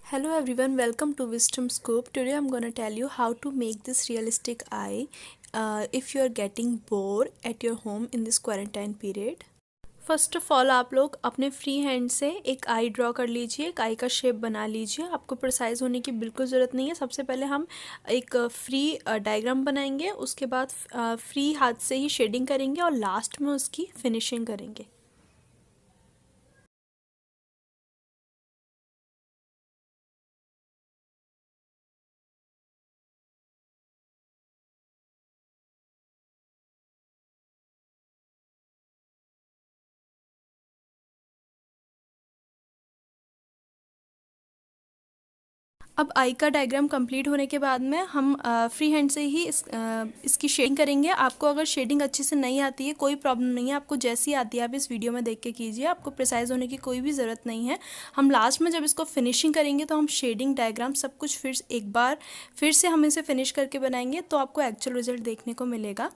Hello everyone, welcome to Wisdom Scoop. Today I'm gonna tell you how to make this realistic eye if you are getting bored at your home in this quarantine period. First of all आप लोग अपने free hand से एक I draw कर लीजिए, एक आई का shape बना लीजिए। आपको प्रिसाइज होने की बिल्कुल ज़रूरत नहीं है। सबसे पहले हम एक फ्री डायग्राम बनाएंगे, उसके बाद फ्री हाथ से ही शेडिंग करेंगे और लास्ट में उसकी फिनिशिंग करेंगे। अब आई का डायग्राम कंप्लीट होने के बाद में हम फ्री हैंड से ही इसकी शेडिंग करेंगे। आपको अगर शेडिंग अच्छे से नहीं आती है कोई प्रॉब्लम नहीं है, आपको जैसी आती है आप इस वीडियो में देख के कीजिए, आपको प्रिसाइज होने की कोई भी ज़रूरत नहीं है। हम लास्ट में जब इसको फिनिशिंग करेंगे तो हम शेडिंग डायग्राम सब कुछ फिर एक बार फिर से हम इसे फिनिश करके बनाएंगे तो आपको एक्चुअल रिजल्ट देखने को मिलेगा।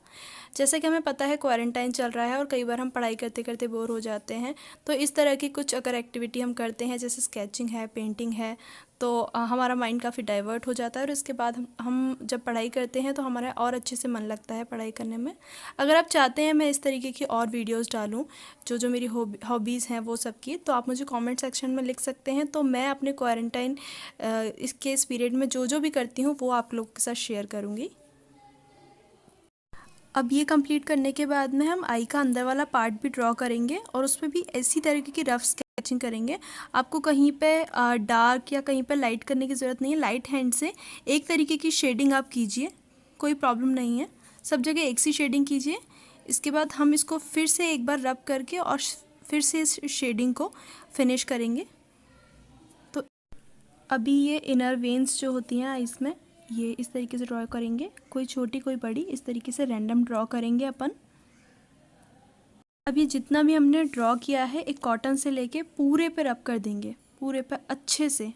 जैसा कि हमें पता है क्वारंटाइन चल रहा है और कई बार हम पढ़ाई करते करते बोर हो जाते हैं, तो इस तरह की कुछ अगर एक्टिविटी हम करते हैं जैसे स्केचिंग है, पेंटिंग है, तो हमारा माइंड काफ़ी डाइवर्ट हो जाता है और इसके बाद हम जब पढ़ाई करते हैं तो हमारा और अच्छे से मन लगता है पढ़ाई करने में। अगर आप चाहते हैं मैं इस तरीके की और वीडियोस डालूं जो जो मेरी हॉबीज़ हैं वो सब की, तो आप मुझे कमेंट सेक्शन में लिख सकते हैं। तो मैं अपने क्वारंटाइन इसके इस पीरियड में जो जो भी करती हूँ वो आप लोगों के साथ शेयर करूँगी। अब ये कंप्लीट करने के बाद में हम आई का अंदर वाला पार्ट भी ड्रॉ करेंगे और उसमें भी इसी तरीके की रफ स्केचिंग करेंगे। आपको कहीं पे डार्क या कहीं पे लाइट करने की ज़रूरत नहीं है। लाइट हैंड से एक तरीके की शेडिंग आप कीजिए, कोई प्रॉब्लम नहीं है। सब जगह एक सी शेडिंग कीजिए। इसके बाद हम इसको फिर से एक बार रब करके और फिर से इस शेडिंग को फिनिश करेंगे। तो अभी ये इनर वेन्स जो होती हैं आइस में, ये इस तरीके से ड्रॉ करेंगे, कोई छोटी कोई बड़ी, इस तरीके से रैंडम ड्रॉ करेंगे अपन। अब ये जितना भी हमने ड्रॉ किया है एक कॉटन से लेके पूरे पे रब कर देंगे, पूरे पे अच्छे से।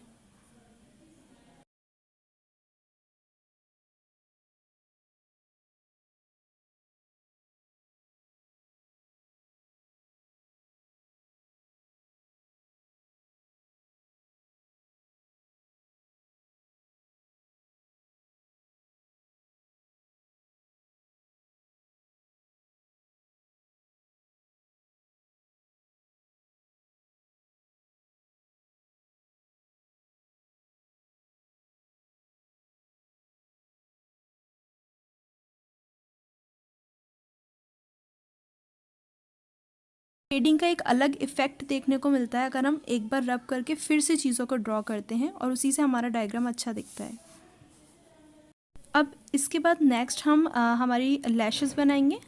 शेडिंग का एक अलग इफेक्ट देखने को मिलता है अगर हम एक बार रब करके फिर से चीज़ों को ड्रॉ करते हैं और उसी से हमारा डायग्राम अच्छा दिखता है। अब इसके बाद नेक्स्ट हम हमारी लैशेस बनाएंगे।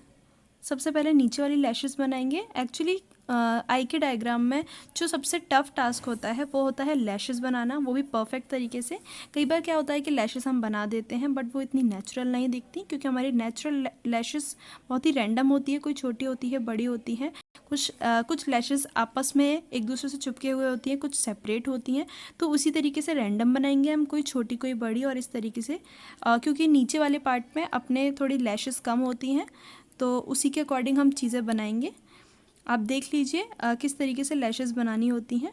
सबसे पहले नीचे वाली लैशेस बनाएंगे। एक्चुअली आई के डायग्राम में जो सबसे टफ टास्क होता है वो होता है लैशेस बनाना, वो भी परफेक्ट तरीके से। कई बार क्या होता है कि लैशेस हम बना देते हैं बट वो इतनी नेचुरल नहीं दिखती क्योंकि हमारी नेचुरल लैशेस बहुत ही रैंडम होती है, कोई छोटी होती है, बड़ी होती है। कुछ लैशेस आपस में एक दूसरे से चिपके हुए होती हैं, कुछ सेपरेट होती हैं। तो उसी तरीके से रैंडम बनाएंगे हम, कोई छोटी कोई बड़ी, और इस तरीके से क्योंकि नीचे वाले पार्ट में अपने थोड़ी लैशेस कम होती हैं तो उसी के अकॉर्डिंग हम चीज़ें बनाएंगे। आप देख लीजिए किस तरीके से लैशेस बनानी होती हैं।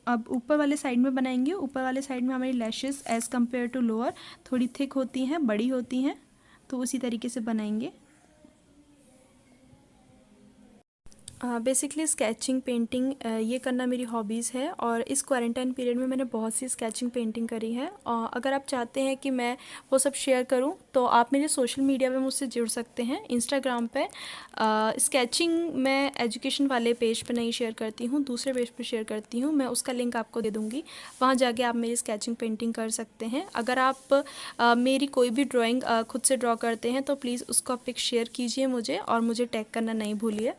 अब ऊपर वाले साइड में बनाएंगे। ऊपर वाले साइड में हमारी lashes as compare to lower थोड़ी थिक होती हैं, बड़ी होती हैं, तो उसी तरीके से बनाएंगे। बेसिकली स्केचिंग पेंटिंग ये करना मेरी हॉबीज़ है और इस क्वारंटाइन पीरियड में मैंने बहुत सी स्केचिंग पेंटिंग करी है। और अगर आप चाहते हैं कि मैं वो सब शेयर करूं तो आप मेरे सोशल मीडिया पे मुझसे जुड़ सकते हैं। इंस्टाग्राम पे स्केचिंग मैं एजुकेशन वाले पेज पे नहीं शेयर करती हूँ, दूसरे पेज पे शेयर करती हूँ। मैं उसका लिंक आपको दे दूँगी, वहाँ जाके आप मेरी स्केचिंग पेंटिंग कर सकते हैं। अगर आप मेरी कोई भी ड्राइंग खुद से ड्रॉ करते हैं तो प्लीज़ उसका पिक शेयर कीजिए मुझे और मुझे टैग करना नहीं भूलिए।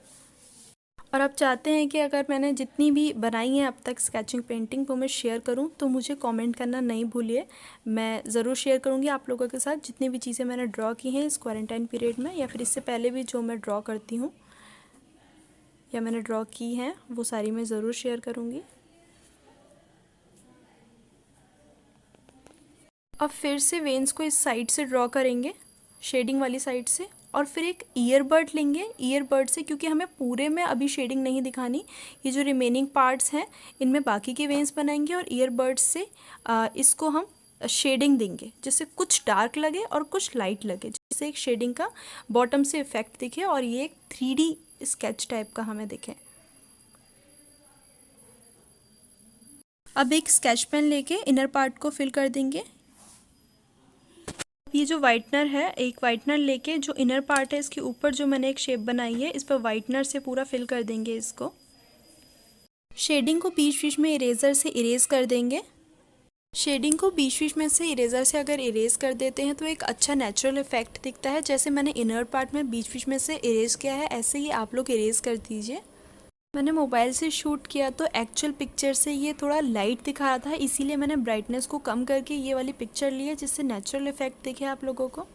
और आप चाहते हैं कि अगर मैंने जितनी भी बनाई है अब तक स्केचिंग पेंटिंग वो मैं शेयर करूं तो मुझे कमेंट करना नहीं भूलिए। मैं ज़रूर शेयर करूंगी आप लोगों के साथ जितनी भी चीज़ें मैंने ड्रॉ की हैं इस क्वारंटाइन पीरियड में या फिर इससे पहले भी जो मैं ड्रॉ करती हूँ या मैंने ड्रॉ की हैं वो सारी मैं ज़रूर शेयर करूँगी। अब फिर से वेन्स को इस साइड से ड्रॉ करेंगे, शेडिंग वाली साइड से, और फिर एक ईयरबड लेंगे। ईयरबड से, क्योंकि हमें पूरे में अभी शेडिंग नहीं दिखानी, ये जो रिमेनिंग पार्ट्स हैं इनमें बाकी के वेन्स बनाएंगे और ईयरबड से इसको हम शेडिंग देंगे, जिससे कुछ डार्क लगे और कुछ लाइट लगे, जिससे एक शेडिंग का बॉटम से इफेक्ट दिखे और ये एक 3D स्केच टाइप का हमें दिखे। अब एक स्केच पेन लेके इनर पार्ट को फिल कर देंगे। ये जो वाइटनर है, एक वाइटनर लेके जो इनर पार्ट है इसके ऊपर जो मैंने एक शेप बनाई है इस पर वाइटनर से पूरा फिल कर देंगे इसको। शेडिंग को बीच बीच में इरेजर से इरेज कर देंगे। शेडिंग को बीच बीच में से इरेजर से अगर इरेज कर देते हैं तो एक अच्छा नेचुरल इफेक्ट दिखता है। जैसे मैंने इनर पार्ट में बीच बीच में से इरेज किया है, ऐसे ही आप लोग इरेज कर दीजिए। मैंने मोबाइल से शूट किया तो एक्चुअल पिक्चर से ये थोड़ा लाइट दिखा रहा था, इसीलिए मैंने ब्राइटनेस को कम करके ये वाली पिक्चर ली है, जिससे नेचुरल इफेक्ट दिखे आप लोगों को।